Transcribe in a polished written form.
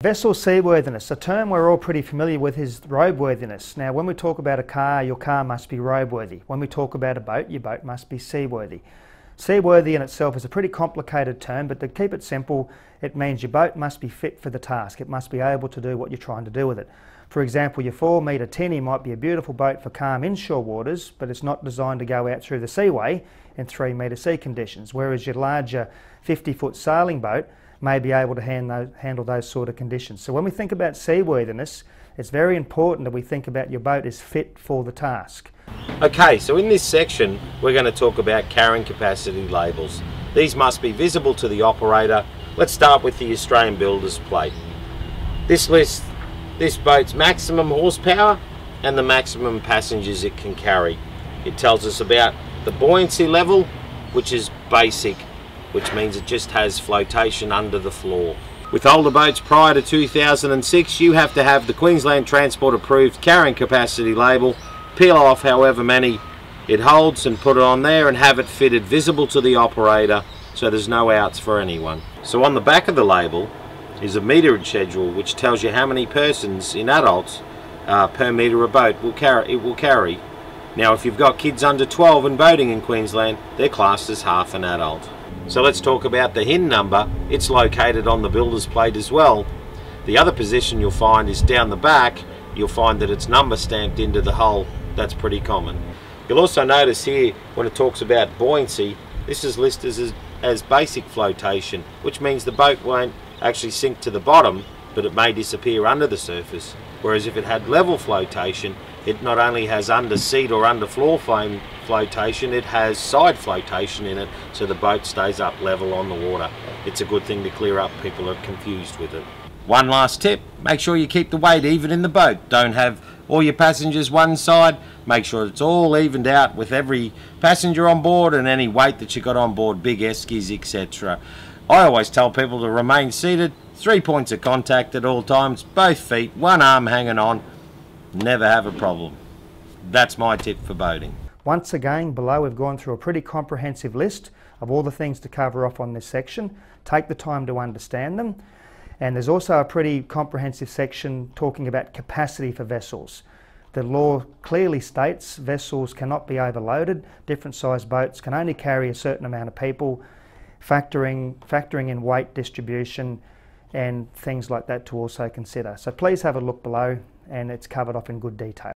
Vessel seaworthiness, a term we're all pretty familiar with, is roadworthiness. Now when we talk about a car, your car must be roadworthy. When we talk about a boat, your boat must be seaworthy. Seaworthy in itself is a pretty complicated term, but to keep it simple, it means your boat must be fit for the task. It must be able to do what you're trying to do with it. For example, your 4-metre tinny might be a beautiful boat for calm inshore waters, but it's not designed to go out through the seaway in 3-metre sea conditions, whereas your larger 50-foot sailing boat may be able to handle those sort of conditions. So when we think about seaworthiness, it's very important that we think about your boat is fit for the task. Okay, so in this section we're going to talk about carrying capacity labels. These must be visible to the operator. Let's start with the Australian Builder's plate. This lists this boat's maximum horsepower and the maximum passengers it can carry. It tells us about the buoyancy level, which is basic, which means it just has flotation under the floor. With older boats prior to 2006, you have to have the Queensland Transport approved carrying capacity label, peel off however many it holds and put it on there and have it fitted visible to the operator so there's no outs for anyone. So on the back of the label is a meterage schedule which tells you how many persons in adults per metre a boat will carry. Now if you've got kids under 12 and boating in Queensland, they're classed as half an adult. So let's talk about the Hen number. It's located on the builder's plate as well. The other position you'll find is down the back. You'll find that it's number stamped into the hull. That's pretty common. You'll also notice here when it talks about buoyancy, this is listed as basic flotation, which means the boat won't actually sink to the bottom, but it may disappear under the surface. Whereas if it had level flotation, it not only has under seat or under floor flotation, it has side flotation in it, so the boat stays up level on the water. It's a good thing to clear up, people are confused with it. One last tip, make sure you keep the weight even in the boat. Don't have all your passengers one side, make sure it's all evened out with every passenger on board and any weight that you got on board, big eskies, etc. I always tell people to remain seated, 3 points of contact at all times, both feet, one arm hanging on, never have a problem. That's my tip for boating. Once again, below we've gone through a pretty comprehensive list of all the things to cover off on this section. Take the time to understand them. And there's also a pretty comprehensive section talking about capacity for vessels. The law clearly states vessels cannot be overloaded. Different sized boats can only carry a certain amount of people, factoring in weight distribution and things like that to also consider. So please have a look below, and it's covered off in good detail.